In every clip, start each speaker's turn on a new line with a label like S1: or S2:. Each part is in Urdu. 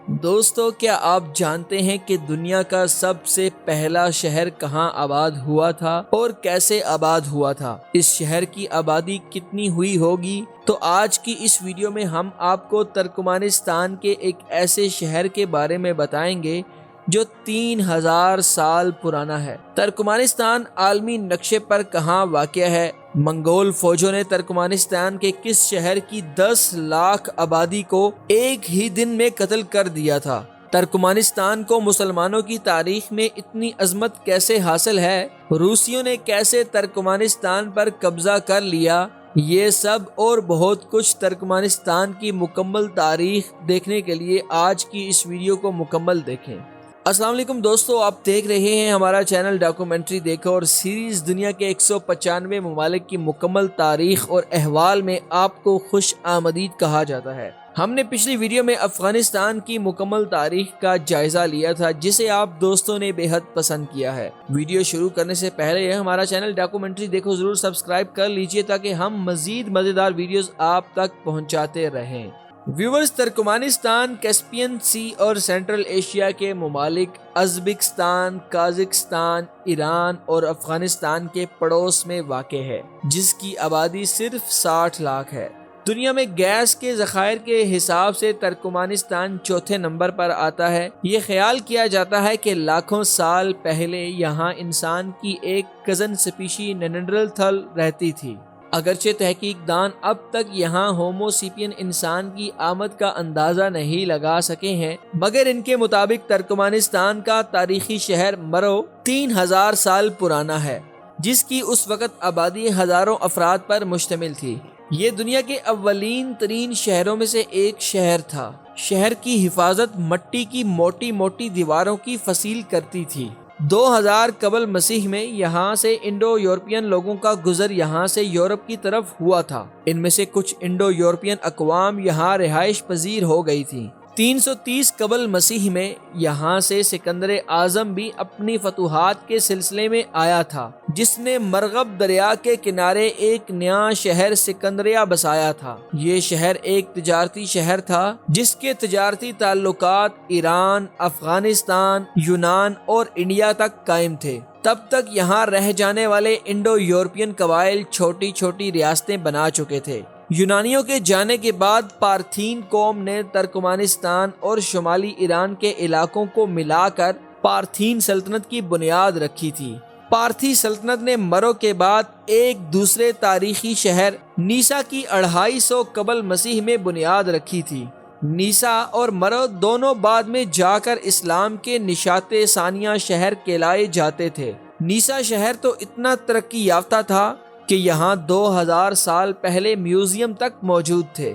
S1: دوستو، کیا آپ جانتے ہیں کہ دنیا کا سب سے پہلا شہر کہاں آباد ہوا تھا اور کیسے آباد ہوا تھا؟ اس شہر کی آبادی کتنی ہوئی ہوگی؟ تو آج کی اس ویڈیو میں ہم آپ کو ترکمانستان کے ایک ایسے شہر کے بارے میں بتائیں گے جو 3000 سال پرانا ہے۔ ترکمانستان عالمی نقشے پر کہاں واقع ہے؟ منگول فوجوں نے ترکمانستان کے کس شہر کی 10 لاکھ آبادی کو ایک ہی دن میں قتل کر دیا تھا؟ ترکمانستان کو مسلمانوں کی تاریخ میں اتنی عظمت کیسے حاصل ہے؟ روسیوں نے کیسے ترکمانستان پر قبضہ کر لیا؟ یہ سب اور بہت کچھ ترکمانستان کی مکمل تاریخ دیکھنے کے لیے آج کی اس ویڈیو کو مکمل دیکھیں۔ السلام علیکم دوستو، آپ دیکھ رہے ہیں ہمارا چینل ڈاکومنٹری دیکھو اور سیریز دنیا کے 195 ممالک کی مکمل تاریخ اور احوال میں آپ کو خوش آمدید کہا جاتا ہے۔ ہم نے پچھلی ویڈیو میں افغانستان کی مکمل تاریخ کا جائزہ لیا تھا جسے آپ دوستوں نے بے حد پسند کیا ہے۔ ویڈیو شروع کرنے سے پہلے ہمارا چینل ڈاکومنٹری دیکھو ضرور سبسکرائب کر لیجئے تاکہ ہم مزید مزیدار ویڈیوز آپ تک پہنچاتے رہیں۔ ویورز، ترکمانستان کیسپین سی اور سینٹرل ایشیا کے ممالک ازبکستان، قازقستان، ایران اور افغانستان کے پڑوس میں واقع ہے، جس کی آبادی صرف 60 لاکھ ہے۔ دنیا میں گیس کے ذخائر کے حساب سے ترکمانستان چوتھے نمبر پر آتا ہے۔ یہ خیال کیا جاتا ہے کہ لاکھوں سال پہلے یہاں انسان کی ایک کزن سپیشی نینڈرتھل رہتی تھی۔ اگرچہ تحقیق دان اب تک یہاں ہومو سیپین انسان کی آمد کا اندازہ نہیں لگا سکے ہیں، مگر ان کے مطابق ترکمانستان کا تاریخی شہر مرو 3000 سال پرانا ہے، جس کی اس وقت آبادی ہزاروں افراد پر مشتمل تھی۔ یہ دنیا کے اولین ترین شہروں میں سے ایک شہر تھا۔ شہر کی حفاظت مٹی کی موٹی موٹی دیواروں کی فصیل کرتی تھی۔ 2000 قبل مسیح میں یہاں سے انڈو یورپین لوگوں کا گزر یہاں سے یورپ کی طرف ہوا تھا۔ ان میں سے کچھ انڈو یورپین اقوام یہاں رہائش پذیر ہو گئی تھی۔ 330 قبل مسیح میں یہاں سے سکندر اعظم بھی اپنی فتوحات کے سلسلے میں آیا تھا، جس نے مرغب دریا کے کنارے ایک نیا شہر سکندریہ بسایا تھا۔ یہ شہر ایک تجارتی شہر تھا جس کے تجارتی تعلقات ایران، افغانستان، یونان اور انڈیا تک قائم تھے۔ تب تک یہاں رہ جانے والے انڈو یورپین قبائل چھوٹی چھوٹی ریاستیں بنا چکے تھے۔ یونانیوں کے جانے کے بعد پارتھین قوم نے ترکمانستان اور شمالی ایران کے علاقوں کو ملا کر پارتھین سلطنت کی بنیاد رکھی تھی۔ پارتھی سلطنت نے مرو کے بعد ایک دوسرے تاریخی شہر نیسا کی 250 قبل مسیح میں بنیاد رکھی تھی۔ نیسا اور مرو دونوں بعد میں جا کر اسلام کے نشاط ثانیہ شہر کہلائے جاتے تھے۔ نیسا شہر تو اتنا ترقی یافتہ تھا کہ یہاں 2000 سال پہلے میوزیم تک موجود تھے۔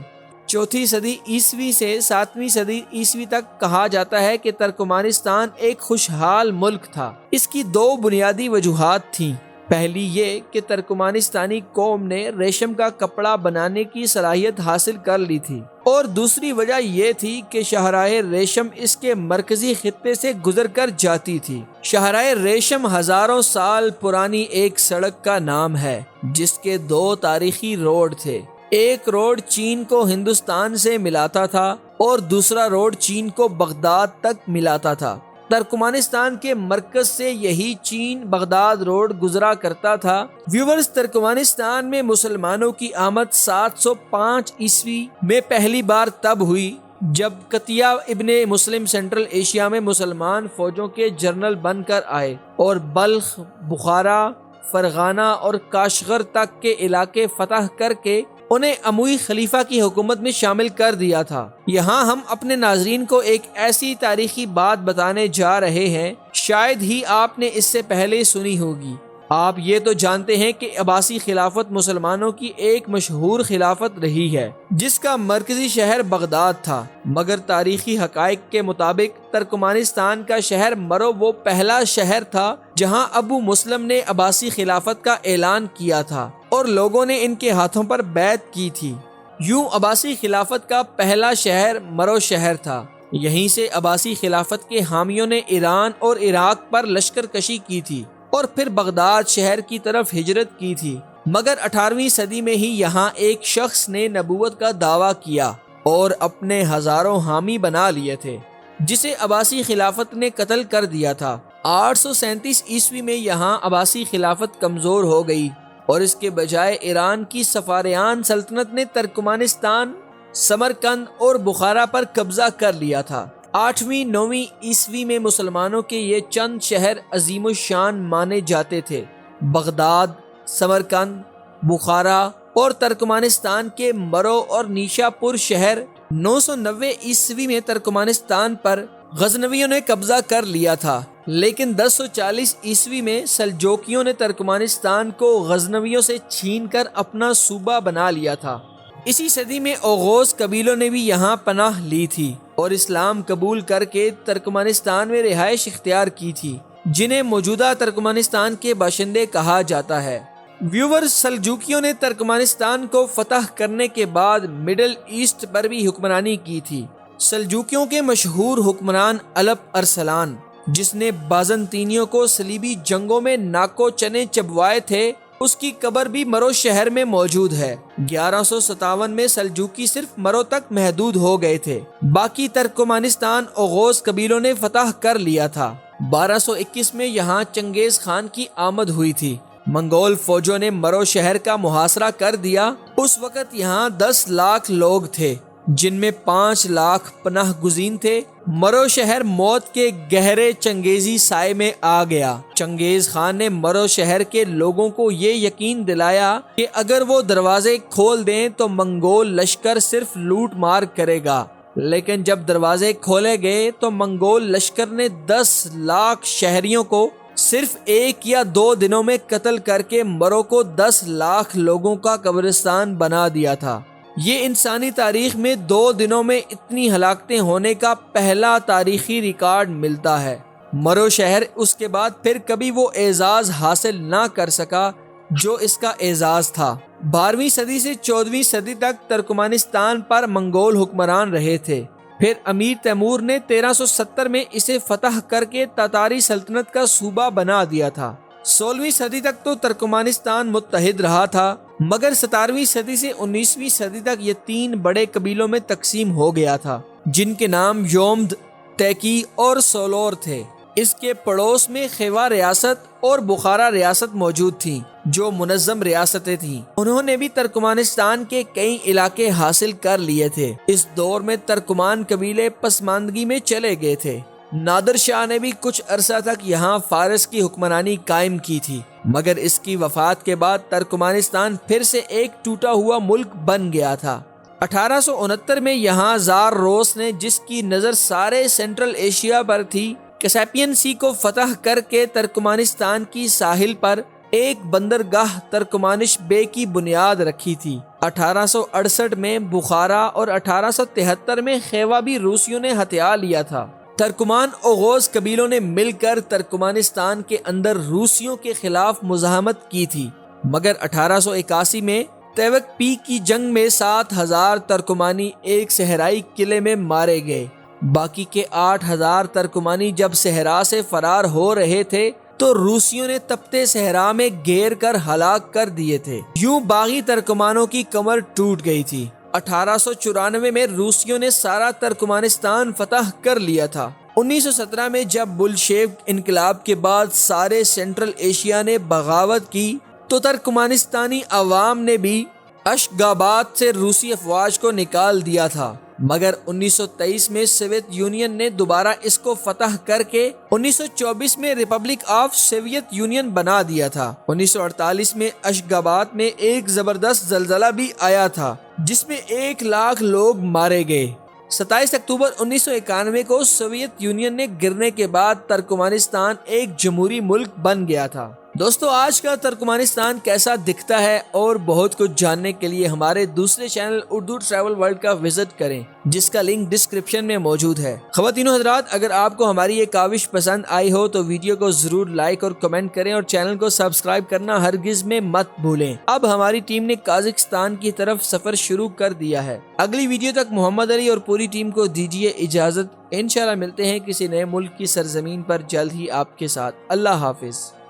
S1: 4 صدی عیسوی سے 7ویں صدی عیسوی تک کہا جاتا ہے کہ ترکمانستان ایک خوشحال ملک تھا۔ اس کی 2 بنیادی وجوہات تھیں۔ پہلی یہ کہ ترکمانستانی قوم نے ریشم کا کپڑا بنانے کی صلاحیت حاصل کر لی تھی، اور دوسری وجہ یہ تھی کہ شاہراہ ریشم اس کے مرکزی خطے سے گزر کر جاتی تھی۔ شاہراہ ریشم ہزاروں سال پرانی ایک سڑک کا نام ہے جس کے 2 تاریخی روڈ تھے۔ ایک روڈ چین کو ہندوستان سے ملاتا تھا اور دوسرا روڈ چین کو بغداد تک ملاتا تھا۔ ترکمانستان کے مرکز سے یہی چین بغداد روڈ گزرا کرتا تھا۔ ویورز، ترکمانستان میں مسلمانوں کی آمد 705 عیسوی میں پہلی بار تب ہوئی جب قطیہ ابن مسلم سینٹرل ایشیا میں مسلمان فوجوں کے جنرل بن کر آئے اور بلخ، بخارا، فرغانہ اور کاشغر تک کے علاقے فتح کر کے انہیں اموی خلیفہ کی حکومت میں شامل کر دیا تھا۔ یہاں ہم اپنے ناظرین کو ایک ایسی تاریخی بات بتانے جا رہے ہیں، شاید ہی آپ نے اس سے پہلے سنی ہوگی۔ آپ یہ تو جانتے ہیں کہ عباسی خلافت مسلمانوں کی ایک مشہور خلافت رہی ہے جس کا مرکزی شہر بغداد تھا، مگر تاریخی حقائق کے مطابق ترکمانستان کا شہر مرو وہ پہلا شہر تھا جہاں ابو مسلم نے عباسی خلافت کا اعلان کیا تھا اور لوگوں نے ان کے ہاتھوں پر بیعت کی تھی۔ یوں عباسی خلافت کا پہلا شہر مرو شہر تھا۔ یہیں سے عباسی خلافت کے حامیوں نے ایران اور عراق پر لشکر کشی کی تھی اور پھر بغداد شہر کی طرف ہجرت کی تھی، مگر 18ویں صدی میں ہی یہاں ایک شخص نے نبوت کا دعویٰ کیا اور اپنے ہزاروں حامی بنا لیے تھے۔ جسے عباسی خلافت نے قتل کر دیا تھا۔ 837 عیسوی میں یہاں عباسی خلافت کمزور ہو گئی اور اس کے بجائے ایران کی صفاریان سلطنت نے ترکمانستان، سمرقند اور بخارا پر قبضہ کر لیا تھا۔ 8ویں 9ویں عیسوی میں مسلمانوں کے یہ چند شہر عظیم الشان مانے جاتے تھے: بغداد، سمرقند، بخارا اور ترکمانستان کے مرو اور نیشا پور شہر۔ 990 عیسوی میں ترکمانستان پر غزنویوں نے قبضہ کر لیا تھا، لیکن 1040 عیسوی میں سلجوکیوں نے ترکمانستان کو غزنویوں سے چھین کر اپنا صوبہ بنا لیا تھا۔ اسی صدی میں اوغوز قبیلوں نے بھی یہاں پناہ لی تھی اور اسلام قبول کر کے ترکمانستان میں رہائش اختیار کی تھی، جنہیں موجودہ ترکمانستان کے باشندے کہا جاتا ہے۔ ویورز، سلجوکیوں نے ترکمانستان کو فتح کرنے کے بعد مڈل ایسٹ پر بھی حکمرانی کی تھی۔ سلجوکیوں کے مشہور حکمران الپ ارسلان، جس نے بازنطینیوں کو صلیبی جنگوں میں ناکو چنے چبوائے تھے، اس کی قبر بھی مرو شہر میں موجود ہے۔ 1157 میں سلجوکی صرف مرو تک محدود ہو گئے تھے، باقی ترکمانستان اوغوز قبیلوں نے فتح کر لیا تھا۔ 1221 میں یہاں چنگیز خان کی آمد ہوئی تھی۔ منگول فوجوں نے مرو شہر کا محاصرہ کر دیا۔ اس وقت یہاں 10 لاکھ لوگ تھے، جن میں 5 لاکھ پناہ گزین تھے۔ مرو شہر موت کے گہرے چنگیزی سائے میں آ گیا۔ چنگیز خان نے مرو شہر کے لوگوں کو یہ یقین دلایا کہ اگر وہ دروازے کھول دیں تو منگول لشکر صرف لوٹ مار کرے گا، لیکن جب دروازے کھولے گئے تو منگول لشکر نے 10 لاکھ شہریوں کو صرف 1 یا 2 دنوں میں قتل کر کے مرو کو 10 لاکھ لوگوں کا قبرستان بنا دیا تھا۔ یہ انسانی تاریخ میں 2 دنوں میں اتنی ہلاکتیں ہونے کا پہلا تاریخی ریکارڈ ملتا ہے۔ مرو شہر اس کے بعد پھر کبھی وہ اعزاز حاصل نہ کر سکا جو اس کا اعزاز تھا۔ 12ویں صدی سے 14ویں صدی تک ترکمانستان پر منگول حکمران رہے تھے۔ پھر امیر تیمور نے 1370 میں اسے فتح کر کے تاتاری سلطنت کا صوبہ بنا دیا تھا۔ 16ویں صدی تک تو ترکمانستان متحد رہا تھا، مگر 17ویں صدی سے 19ویں صدی تک یہ 3 بڑے قبیلوں میں تقسیم ہو گیا تھا، جن کے نام یومد، تیکی اور سولور تھے۔ اس کے پڑوس میں خیوا ریاست اور بخارا ریاست موجود تھیں، جو منظم ریاستیں تھیں۔ انہوں نے بھی ترکمانستان کے کئی علاقے حاصل کر لیے تھے۔ اس دور میں ترکمان قبیلے پسماندگی میں چلے گئے تھے۔ نادر شاہ نے بھی کچھ عرصہ تک یہاں فارس کی حکمرانی قائم کی تھی، مگر اس کی وفات کے بعد ترکمانستان پھر سے ایک ٹوٹا ہوا ملک بن گیا تھا۔ 1869 میں یہاں زار روس نے، جس کی نظر سارے سینٹرل ایشیا پر تھی، کیسپین سی کو فتح کر کے ترکمانستان کی ساحل پر ایک بندرگاہ ترکمانش بے کی بنیاد رکھی تھی۔ 1868 میں بخارا اور 1873 میں خیوا بھی روسیوں نے ہتھیا لیا تھا۔ ترکمان اوغوز قبیلوں نے مل کر ترکمانستان کے اندر روسیوں کے خلاف مزاحمت کی تھی، مگر 1881 میں تیوک پی کی جنگ میں 7000 ترکمانی ایک صحرائی قلعے میں مارے گئے۔ باقی کے 8000 ترکمانی جب صحرا سے فرار ہو رہے تھے تو روسیوں نے تپتے صحرا میں گھیر کر ہلاک کر دیے تھے۔ یوں باغی ترکمانوں کی کمر ٹوٹ گئی تھی۔ 1894 میں روسیوں نے سارا ترکمانستان فتح کر لیا تھا۔ 1917 میں جب بلشیوک انقلاب کے بعد سارے سینٹرل ایشیا نے بغاوت کی تو ترکمانستانی عوام نے بھی اشگاباد سے روسی افواج کو نکال دیا تھا، مگر 1923 میں سوویت یونین نے دوبارہ اس کو فتح کر کے 1924 میں ریپبلک آف سوویت یونین بنا دیا تھا۔ 1948 میں اشگاباد میں ایک زبردست زلزلہ بھی آیا تھا، جس میں 1 لاکھ لوگ مارے گئے۔ 27 اکتوبر 1991 کو سوویت یونین نے گرنے کے بعد ترکمانستان ایک جمہوری ملک بن گیا تھا۔ دوستو، آج کا ترکمانستان کیسا دکھتا ہے اور بہت کچھ جاننے کے لیے ہمارے دوسرے چینل اردو ٹریول ورلڈ کا وزٹ کریں، جس کا لنک ڈسکرپشن میں موجود ہے۔ خواتین و حضرات، اگر آپ کو ہماری یہ کاوش پسند آئی ہو تو ویڈیو کو ضرور لائک اور کمنٹ کریں اور چینل کو سبسکرائب کرنا ہرگز میں مت بھولیں۔ اب ہماری ٹیم نے قازقستان کی طرف سفر شروع کر دیا ہے۔ اگلی ویڈیو تک محمد علی اور پوری ٹیم کو دیجیے اجازت۔ انشاءاللہ ملتے ہیں کسی نئے ملک کی سرزمین پر جلد ہی آپ کے ساتھ۔ اللہ حافظ۔